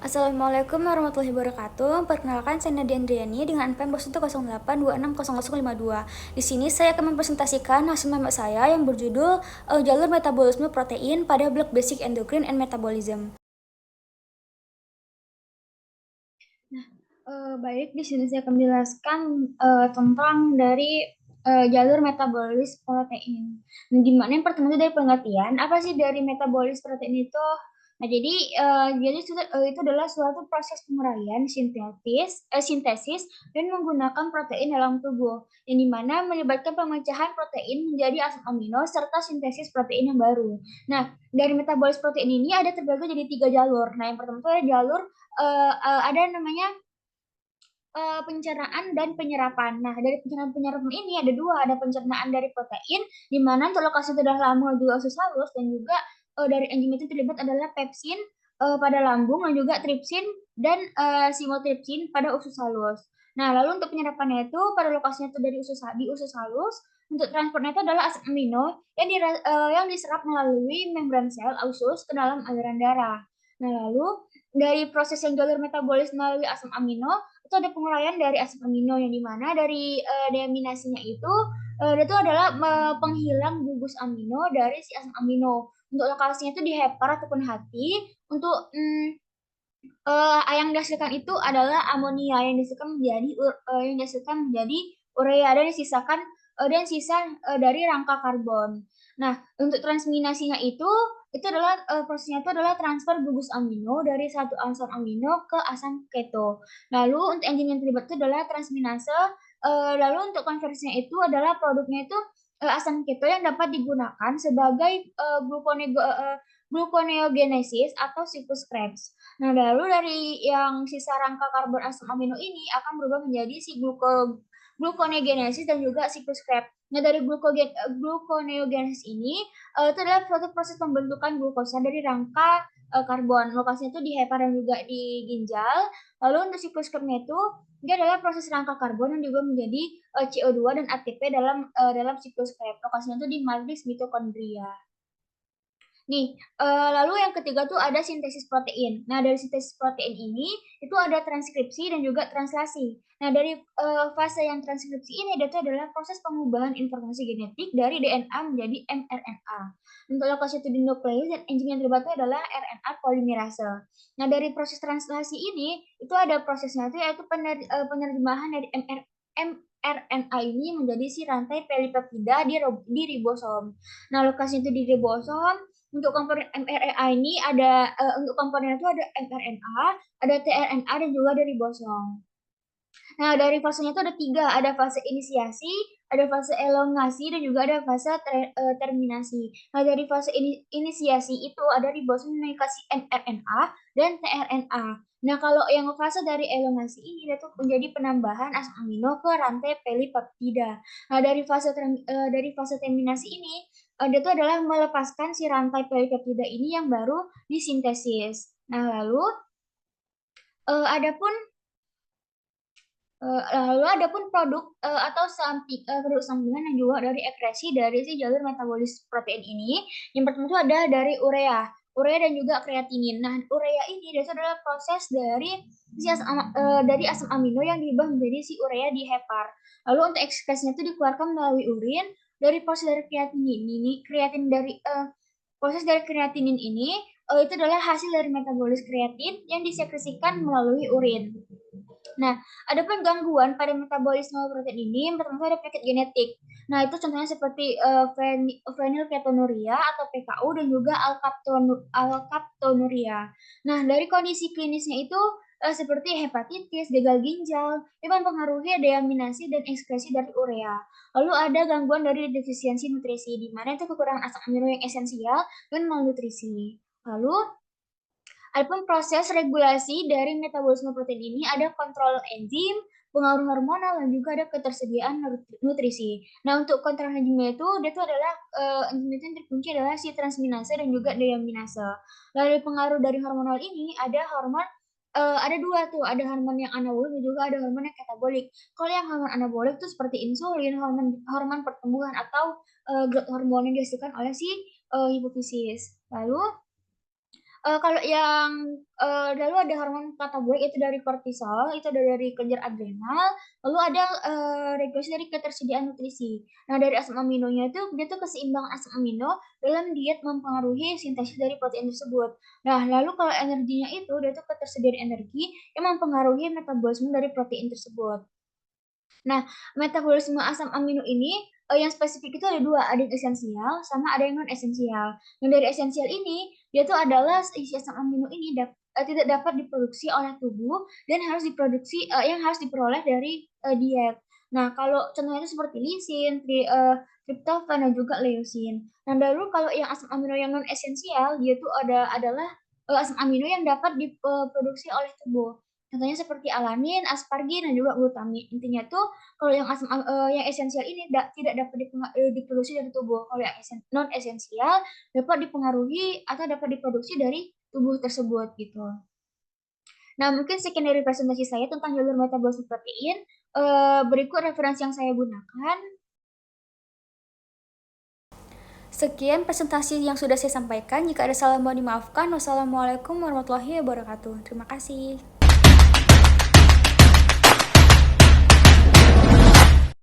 Assalamualaikum warahmatullahi wabarakatuh. Perkenalkan, saya Nadia Andriani dengan NPM 08260052. Di sini saya akan mempresentasikan hasil member saya yang berjudul jalur metabolisme protein pada blok basic endocrine and metabolism. Baik, di sini saya akan menjelaskan tentang dari jalur metabolis protein. Nah, di mana yang pertama itu dari pengertian, apa sih dari metabolis protein itu? Nah, jadi itu adalah suatu proses penguraian sintesis dan menggunakan protein dalam tubuh, yang dimana melibatkan pemecahan protein menjadi asam amino serta sintesis protein yang baru. Nah, dari metabolis protein ini ada terbagi jadi 3 jalur. Nah, yang pertama itu ada jalur ada namanya pencernaan dan penyerapan. Nah, dari penyerapan ini ada dua, ada pencernaan dari protein, di mana untuk lokasi itu adalah lambung juga usus halus, dan juga dari enzim itu terlibat adalah pepsin pada lambung, dan juga tripsin dan simotripsin pada usus halus. Nah, lalu untuk penyerapannya itu pada lokasinya itu di usus halus, untuk transportnya itu adalah asam amino yang diserap melalui membran sel usus ke dalam aliran darah. Nah, lalu dari proses yang jalur metabolis melalui asam amino itu ada penguraian dari asam amino, yang dimana dari deaminasinya itu adalah penghilang gugus amino dari si asam amino. Untuk lokasinya itu di hepar ataupun hati. Untuk yang dihasilkan itu adalah amonia yang dihasilkan menjadi urea, dan disisakan dan sisa dari rangka karbon. Nah, untuk transminasinya itu adalah prosesnya itu adalah transfer gugus amino dari satu asam amino ke asam keto. Lalu untuk enzim yang terlibat itu adalah transminase. Lalu untuk konversinya itu adalah produknya itu asam keto yang dapat digunakan sebagai gluconeogenesis atau siklus Krebs. Nah, lalu dari yang sisa rangka karbon asam amino ini akan berubah menjadi si gluconeogenesis dan juga siklus Krebs. Nah, dari gluconeogenesis ini itu adalah suatu proses pembentukan glukosa dari rangka karbon. Lokasinya itu di hepar dan juga di ginjal. Lalu untuk siklus Krebsnya itu dia adalah proses rangka karbon yang juga menjadi CO2 dan ATP dalam siklus Krebs. Lokasinya itu di matris mitokondria. Nih, lalu yang ketiga tuh ada sintesis protein. Nah, dari sintesis protein ini itu ada transkripsi dan juga translasi. Nah, dari fase yang transkripsi ini itu adalah proses pengubahan informasi genetik dari DNA menjadi mRNA. Untuk lokasi itu di nukleus, dan enzim yang terlibat itu adalah RNA polimerase. Nah, dari proses translasi ini itu ada prosesnya itu yaitu penerjemahan dari mRNA ini menjadi si rantai pelipeptida di ribosom. Nah, lokasi itu di ribosom. Untuk komponen mRNA ini untuk komponen itu ada mRNA, ada tRNA, dan juga ada ribosom. Nah, dari fasenya itu ada 3, ada fase inisiasi, ada fase elongasi, dan juga ada fase terminasi. Nah, dari fase inisiasi itu ada ribosom mengikasi mRNA dan tRNA. Nah, kalau yang fase dari elongasi ini itu menjadi penambahan asam amino ke rantai pelipeptida. Nah, dari fase terminasi ini dia itu adalah melepaskan si rantai pelipeptida ini yang baru disintesis. Nah, lalu adapun produk produk sampingan yang juga dari ekskresi dari si jalur metabolis protein ini. Yang pertama itu ada dari urea dan juga kreatinin. Nah, urea ini itu adalah proses dari asam amino yang diubah menjadi si urea di hepar. Lalu untuk ekskresinya itu dikeluarkan melalui urin. Dari proses dari kreatinin ini itu adalah hasil dari metabolis kreatin yang disekresikan melalui urin. Nah, adapun gangguan pada metabolisme protein ini, yang pertama ada penyakit genetik. Nah, itu contohnya seperti fenilketonuria atau PKU, dan juga alkaptonuria. Nah, dari kondisi klinisnya itu seperti hepatitis, gagal ginjal, itu mempengaruhi deaminasi dan ekskresi dari urea. Lalu ada gangguan dari defisiensi nutrisi, di mana itu kekurangan asam amino yang esensial dan malnutrisi. Lalu adapun proses regulasi dari metabolisme protein ini ada kontrol enzim, pengaruh hormonal, dan juga ada ketersediaan nutrisi. Nah, untuk kontrol enzimnya itu adalah enzim itu yang terkunci adalah si transminase dan juga deaminase. Lalu pengaruh dari hormonal ini ada hormon ada 2 tuh, ada hormon yang anabolik dan juga ada hormon yang katabolik. Kalau yang hormon anabolik tuh seperti insulin, hormon hormon pertumbuhan atau, growth hormone yang dihasilkan oleh si, hipofisis. Lalu kalau yang, lalu ada hormon katabolik itu dari kortisol, itu ada dari kelenjar adrenal, lalu ada, regulasi dari ketersediaan nutrisi. Nah, dari asam aminonya itu, dia tuh keseimbangan asam amino dalam diet mempengaruhi sintesis dari protein tersebut. Nah, lalu kalau energinya itu, dia tuh ketersediaan energi yang mempengaruhi metabolisme dari protein tersebut. Nah, metabolisme asam amino ini, yang spesifik itu ada 2, ada yang esensial sama ada yang non esensial. Yang dari esensial ini, dia tuh adalah isi asam amino ini tidak dapat diproduksi oleh tubuh dan harus diproduksi yang harus diperoleh dari, diet. Nah, kalau contohnya itu seperti lisin, triptofan dan juga leusin. Nah, lalu kalau yang asam amino yang non esensial, dia tuh adalah, asam amino yang dapat diproduksi oleh tubuh. Contohnya seperti alanin, aspargin, dan juga glutamin. Intinya tuh kalau yang esensial ini tidak dapat diproduksi dari tubuh. Kalau yang non esensial dapat dipengaruhi atau dapat diproduksi dari tubuh tersebut gitu. Nah, mungkin sekian dari presentasi saya tentang jalur metabolisme protein. Berikut referensi yang saya gunakan. Sekian presentasi yang sudah saya sampaikan. Jika ada salah mohon dimaafkan. Wassalamualaikum warahmatullahi wabarakatuh. Terima kasih.